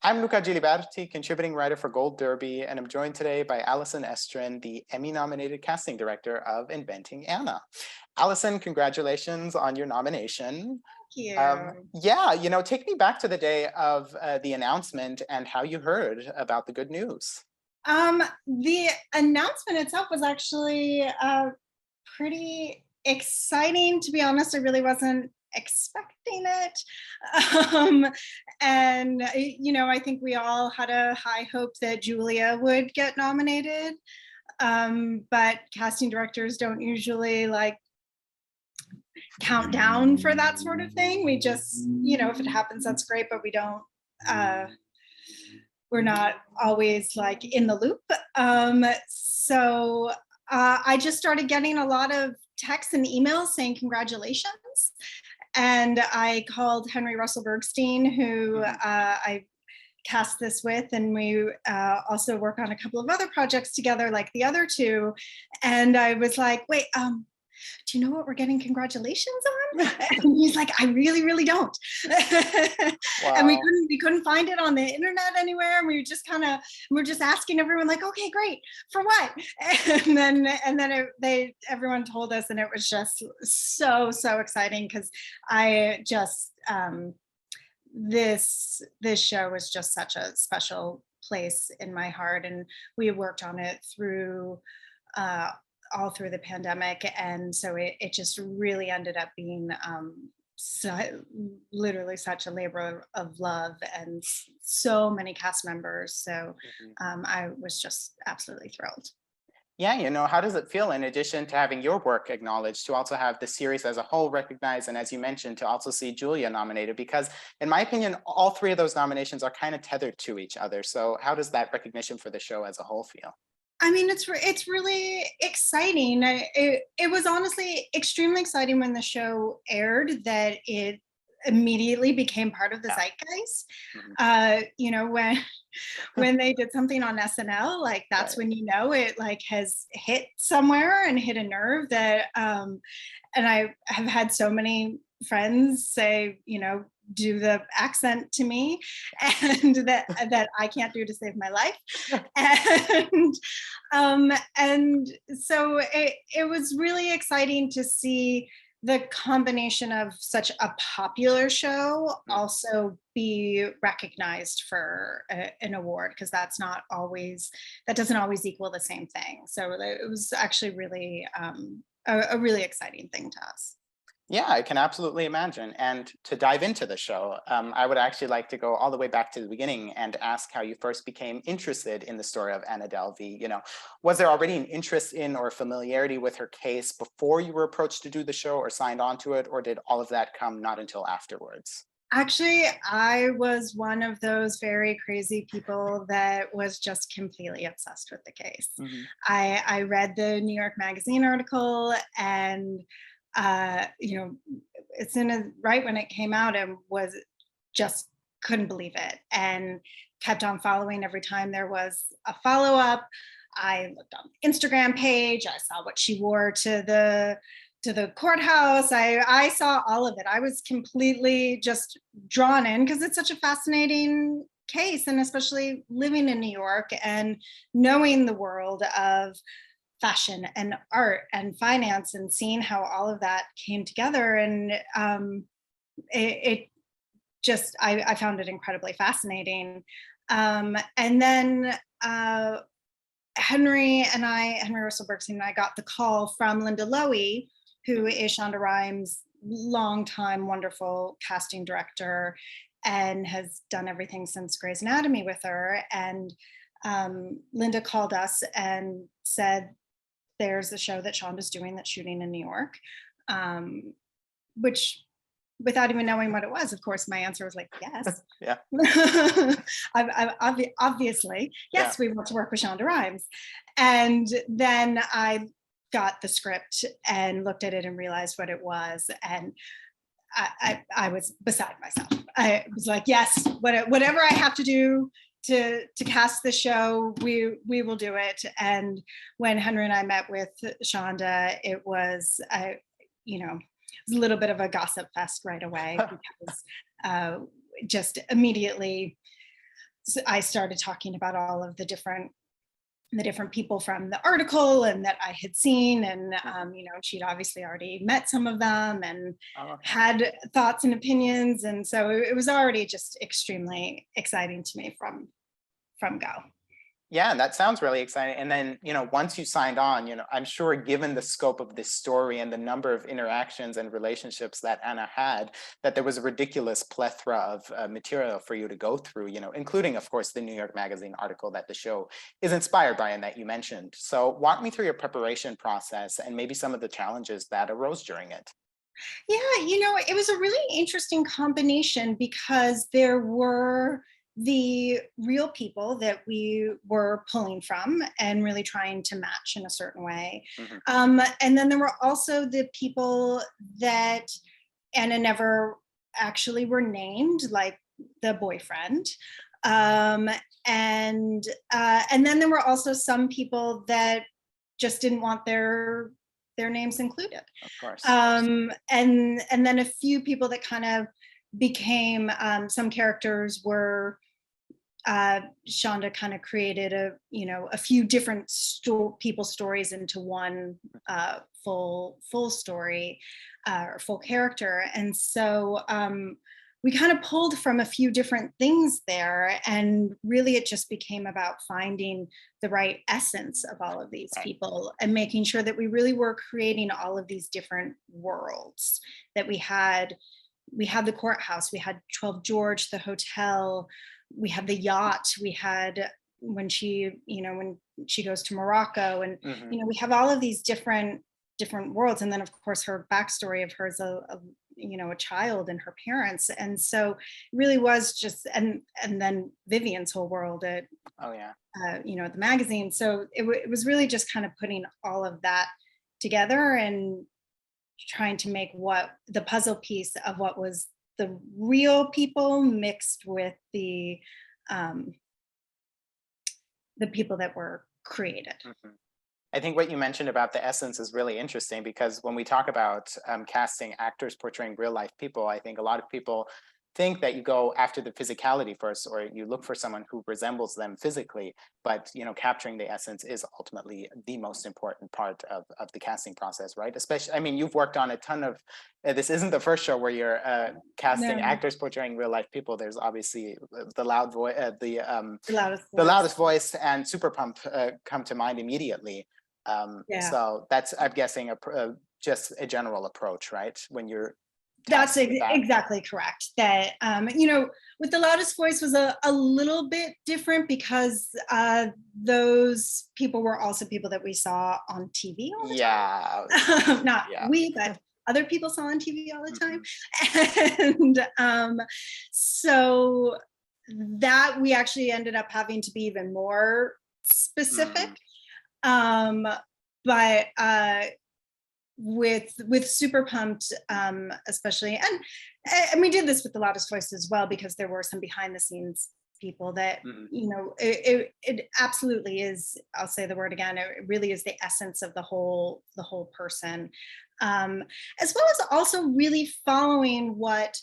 I'm Luca Giliberti, contributing writer for Gold Derby, and I'm joined today by Allison Estrin, the Emmy-nominated casting director of Inventing Anna. Allison, congratulations on your nomination. Thank you. Yeah, take me back to the day of the announcement and how you heard about the good news. The announcement itself was actually pretty exciting. To be honest, I really wasn't expecting it. Um, and I think we all had a high hope that Julia would get nominated. But casting directors don't usually like count down for that sort of thing. We just, if it happens, that's great, but we don't. We're not always like in the loop. So I just started getting a lot of texts and emails saying congratulations. And I called Henry Russell Bergstein, who I cast this with, and we also work on a couple of other projects together, like the other two. And I was like, wait, do you know what we're getting congratulations on? And he's like, I really, really don't. Wow. And we couldn't find it on the internet anywhere. And we just we're just asking everyone like, okay, great, for what? And then everyone told us, and it was just so exciting, because I just this show was just such a special place in my heart, and we worked on it through all through the pandemic, and so it just really ended up being literally such a labor of love, and so many cast members. So I was just absolutely thrilled. Yeah, how does it feel, in addition to having your work acknowledged, to also have the series as a whole recognized, and as you mentioned, to also see Julia nominated? Because in my opinion, all three of those nominations are kind of tethered to each other. So how does that recognition for the show as a whole feel? I mean, it's really exciting. It was honestly extremely exciting when the show aired, that it immediately became part of the zeitgeist. When they did something on SNL, like that's when it like has hit somewhere and hit a nerve. That and I have had so many friends say, do the accent to me, and that I can't do to save my life. And so it was really exciting to see the combination of such a popular show also be recognized for an award, because that doesn't always equal the same thing. So it was actually really a really exciting thing to us. Yeah, I can absolutely imagine. And to dive into the show, I would actually like to go all the way back to the beginning and ask how you first became interested in the story of Anna Delvey. Was there already an interest in or familiarity with her case before you were approached to do the show or signed on to it, or did all of that come not until afterwards? Actually, I was one of those very crazy people that was just completely obsessed with the case. I read the New York Magazine article, and as soon as right when it came out, and was just couldn't believe it, and kept on following every time there was a follow-up. I looked on the Instagram page, I saw what she wore to the courthouse. I saw all of it. I was completely just drawn in, because it's such a fascinating case, and especially living in New York and knowing the world of fashion and art and finance, and seeing how all of that came together. And it just, I found it incredibly fascinating. And then Henry Russell Bergstein and I got the call from Linda Lowy, who is Shonda Rhimes' longtime wonderful casting director, and has done everything since Grey's Anatomy with her. And Linda called us and said, there's a show that Shonda's doing that's shooting in New York, which, without even knowing what it was, of course, my answer was like, yes. Yeah. Obviously, yes, we want to work with Shonda Rhimes. And then I got the script and looked at it and realized what it was. And I was beside myself. I was like, yes, whatever I have to do to cast the show, we will do it. And when Henry and I met with Shonda, it was a little bit of a gossip fest right away, because just immediately I started talking about all of the different people from the article and that I had seen, and she'd obviously already met some of them and Oh, okay. had thoughts and opinions, and so it was already just extremely exciting to me from go. Yeah, that sounds really exciting. And then, once you signed on, I'm sure given the scope of this story and the number of interactions and relationships that Anna had, that there was a ridiculous plethora of material for you to go through, including, of course, the New York Magazine article that the show is inspired by and that you mentioned. So walk me through your preparation process and maybe some of the challenges that arose during it. Yeah, it was a really interesting combination because there were the real people that we were pulling from and really trying to match in a certain way. Mhm. And then there were also the people that Anna never actually were named, like the boyfriend. Um, and then there were also some people that just didn't want their names included. Of course. And then a few people that kind of became some characters were Shonda kind of created a few different people's stories into one full story or full character, and so we kind of pulled from a few different things there, and really it just became about finding the right essence of all of these people and making sure that we really were creating all of these different worlds that we had. We had the courthouse, we had 12 George, the hotel, we had the yacht, we had when she goes to Morocco, and Mhm. we have all of these different worlds, and then of course her backstory of her as a child and her parents, and so it really was just, and then Vivian's whole world at Oh, yeah. at the magazine. So it was really just kind of putting all of that together and trying to make what the puzzle piece of what was the real people mixed with the people that were created. Mhm. I think what you mentioned about the essence is really interesting because when we talk about casting actors portraying real life people, I think a lot of people think that you go after the physicality first, or you look for someone who resembles them physically. But capturing the essence is ultimately the most important part of the casting process, right? Especially, I mean, you've worked on a ton of. This isn't the first show where you're casting No, actors portraying real life people. There's obviously the loud voice, the loudest the voice. loudest voice, and Super Pump come to mind immediately. Yeah. So that's, I'm guessing, just a general approach, right? When you're That's tasked with that. exactly correct. That with the loudest voice was a little bit different because those people were also people that we saw on TV all the Yeah. time. Not Yeah. we, but other people saw on TV all the time. Mhm. And so that we actually ended up having to be even more specific. Mhm. Um, but with Super Pumped, especially, and we did this with the loudest voice as well, because there were some behind the scenes people that Mhm. it absolutely is, I'll say the word again, it really is the essence of the whole person, as well as also really following what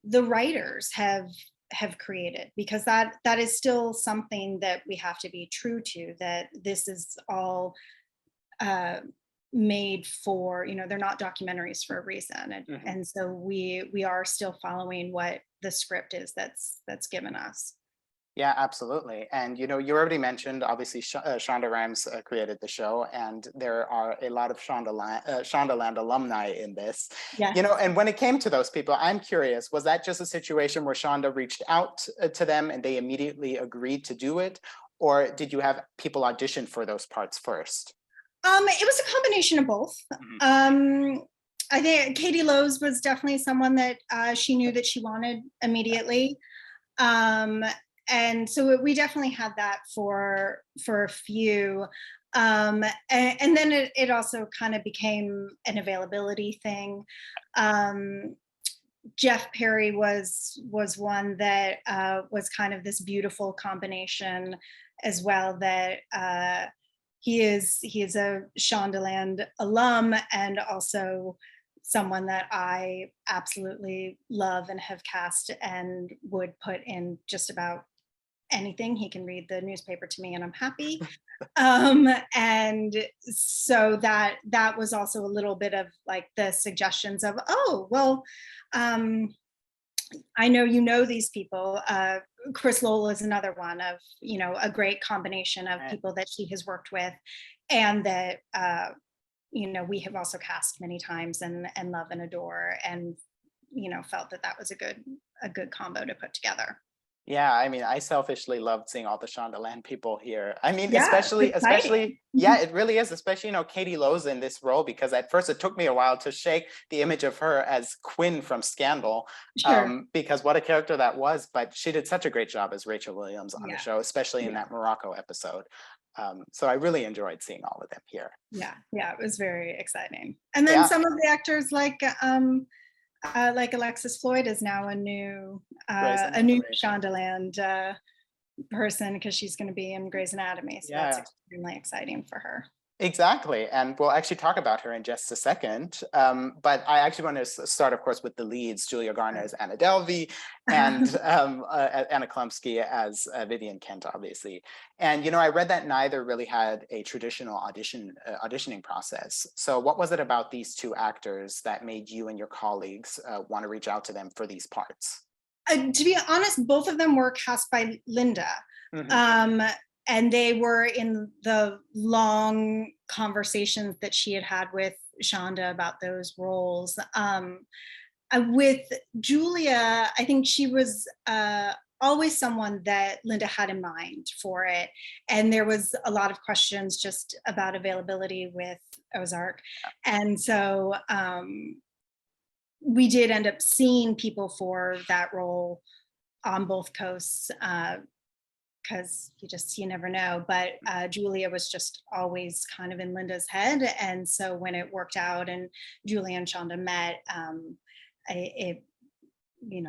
the writers have created, because that is still something that we have to be true to, that this is all uh, made for, they're not documentaries for a reason, Mhm. and so we are still following what the script is that's given us. Yeah, absolutely. And you already mentioned, obviously, Shonda Rhimes created the show, and there are a lot of Shondaland alumni in this. Yes. And when it came to those people, I'm curious, was that just a situation where Shonda reached out to them and they immediately agreed to do it? Or did you have people audition for those parts first? It was a combination of both. Mhm. I think Katie Lowe's was definitely someone that she knew that she wanted immediately. Um, and so we definitely had that for a few. And then it also kind of became an availability thing. Um, Jeff Perry was one that was kind of this beautiful combination as well, that he is a Shondaland alum, and also someone that I absolutely love and have cast and would put in just about anything. He can read the newspaper to me and I'm happy. And so that was also a little bit of like the suggestions of, oh, well, I know you know these people. Chris Lowell is another one of, a great combination of people that she has worked with, and that we have also cast many times and love and adore, and felt that was a good combo to put together. Yeah, I mean, I selfishly loved seeing all the Shondaland people here. I mean, Yeah, it's especially, exciting. yeah, it really is, especially, Katie Lowe's in this role, because at first it took me a while to shake the image of her as Quinn from Scandal, Sure. because what a character that was, but she did such a great job as Rachel Williams on the Yeah. show, especially in Yeah. that Morocco episode. So I really enjoyed seeing all of them here. Yeah, it was very exciting. And then some of the actors like Alexis Floyd is now a new Shondaland person, because she's going to be in Grey's Anatomy. So that's extremely exciting for her. Exactly. And we'll actually talk about her in just a second. But I actually want to start, of course, with the leads, Julia Garner as Anna Delvey and Anna Klumsky as Vivian Kent, obviously. And, I read that neither really had a traditional auditioning process. So what was it about these two actors that made you and your colleagues want to reach out to them for these parts? To be honest, both of them were cast by Linda. Mm-hmm. And they were in the long conversations that she had with Shonda about those roles. With Julia, I think she was always someone that Linda had in mind for it. And there was a lot of questions just about availability with Ozark. And so we did end up seeing people for that role on both coasts, because you never know. But Julia was just always kind of in Linda's head. And so when it worked out and Julia and Shonda met, it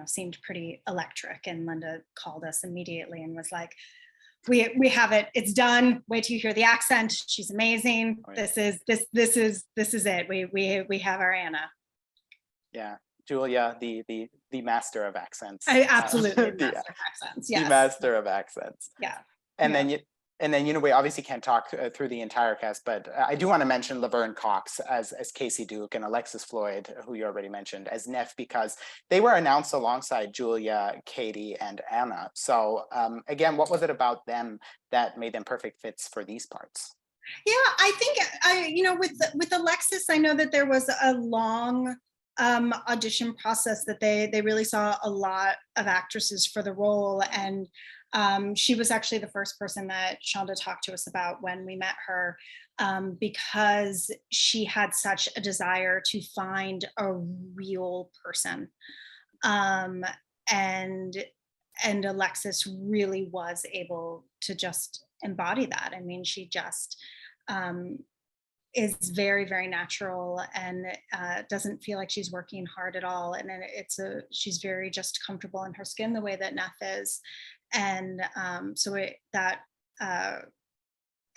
seemed pretty electric. And Linda called us immediately and was like, we have it, it's done. Wait till you hear the accent. She's amazing. Oh, yeah. This is it. We have our Anna. Yeah, Julia, the master of accents. Absolutely, the master of accents. Yes. The master of accents. Yeah. And then we obviously can't talk through the entire cast, but I do want to mention Laverne Cox as Casey Duke and Alexis Floyd, who you already mentioned, as Neff, because they were announced alongside Julia, Katie, and Anna. So again, what was it about them that made them perfect fits for these parts? Yeah, I think with Alexis, I know that there was a long audition process, that they really saw a lot of actresses for the role. And she was actually the first person that Shonda talked to us about when we met her, because she had such a desire to find a real person. And Alexis really was able to just embody that. I mean, she just is very, very natural, and doesn't feel like she's working hard at all. And then she's very just comfortable in her skin, the way that Neff is. And I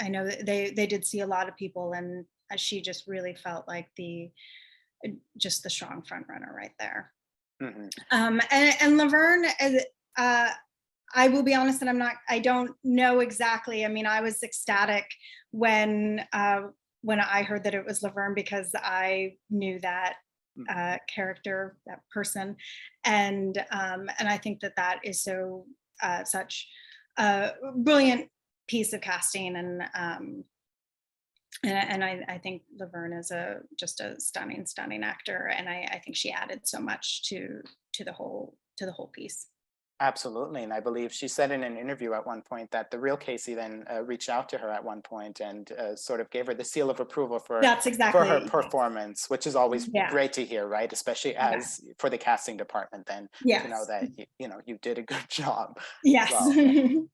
know that they did see a lot of people, and she just really felt like the strong front runner right there. Mm-hmm. And Laverne, I will be honest that I don't know exactly. I mean, I was ecstatic when I heard that it was Laverne, because I knew that character, that person, and I think that is so such a brilliant piece of casting, and I think Laverne is just a stunning actor, and I think she added so much to the whole piece. Absolutely. And I believe she said in an interview at one point that the real Casey then reached out to her at one point and sort of gave her the seal of approval for her performance, which is always great to hear, right? Especially as for the casting department, then to know that you did a good job. Yes.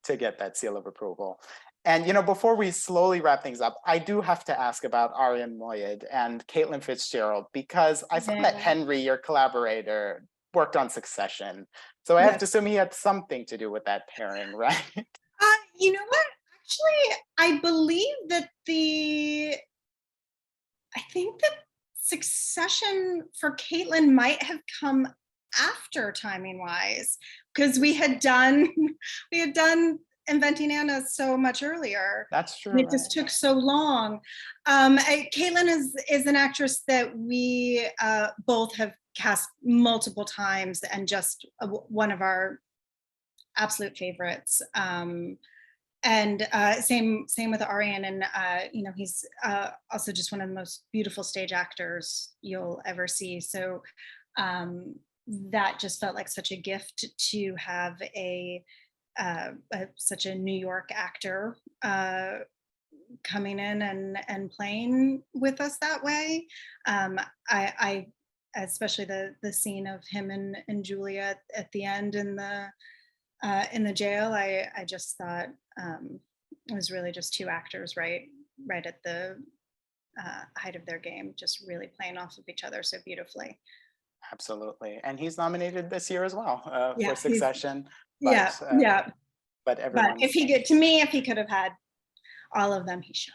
To get that seal of approval. And before we slowly wrap things up, I do have to ask about Arian Moayed and Caitlin Fitzgerald, because I saw that Henry, your collaborator, worked on Succession. So I have to assume he had something to do with that pairing, right? You know what? Actually, I believe that I think that Succession for Caitlin might have come after timing wise, because we had done we had done Inventing Anna so much earlier. That's true. It just took so long. Caitlin is an actress that we both have cast multiple times, and just one of our absolute favorites. And same with Arian, and he's also just one of the most beautiful stage actors you'll ever see. So that just felt like such a gift to have such a New York actor coming in and playing with us that way. I especially the scene of him and Julia at the end in the jail. I just thought it was really just two actors right at the height of their game, just really playing off of each other so beautifully. Absolutely. And he's nominated this year as well Yeah, for Succession. Yeah, But, yeah. But everyone. If he could have had all of them, he should.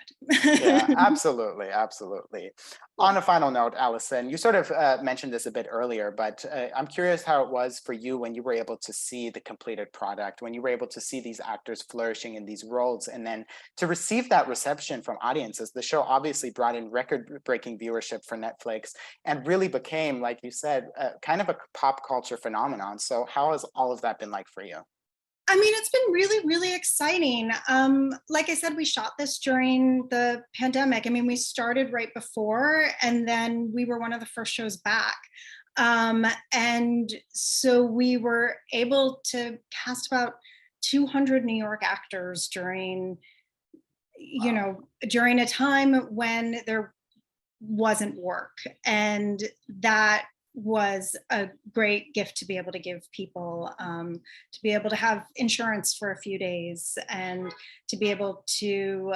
Yeah, absolutely, absolutely. On a final note, Allison, you sort of mentioned this a bit earlier, but I'm curious how it was for you when you were able to see the completed product, when you were able to see these actors flourishing in these roles, and then to receive that reception from audiences. The show obviously brought in record-breaking viewership for Netflix and really became, like you said, kind of a pop culture phenomenon. So how has all of that been like for you? I mean, it's been really, really exciting. Like I said, we shot this during the pandemic. I mean, we started right before, and then we were one of the first shows back. And so we were able to cast about 200 New York actors during a time when there wasn't work. And that was a great gift to be able to give people, to be able to have insurance for a few days, and to be able to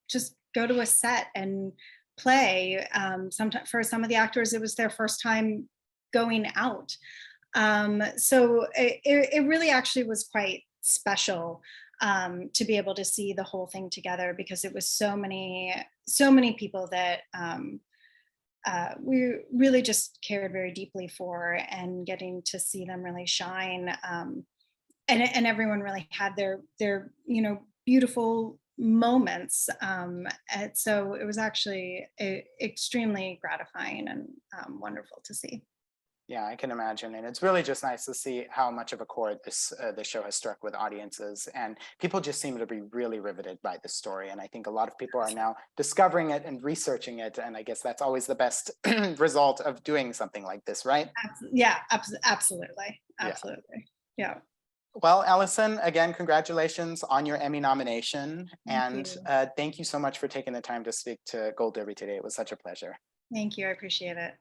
just go to a set and play. Sometimes for some of the actors, it was their first time going out. So it really actually was quite special to be able to see the whole thing together, because it was so many people that we really just cared very deeply for, and getting to see them really shine. And everyone really had their beautiful moments. And so it was actually extremely gratifying and wonderful to see. Yeah, I can imagine. And it's really just nice to see how much of a chord this show has struck with audiences. And people just seem to be really riveted by the story. And I think a lot of people are now discovering it and researching it. And I guess that's always the best result of doing something like this, right? Yeah, absolutely. Absolutely. Yeah. Well, Allison, again, congratulations on your Emmy nomination. And thank you so much for taking the time to speak to Gold Derby today. It was such a pleasure. Thank you. I appreciate it.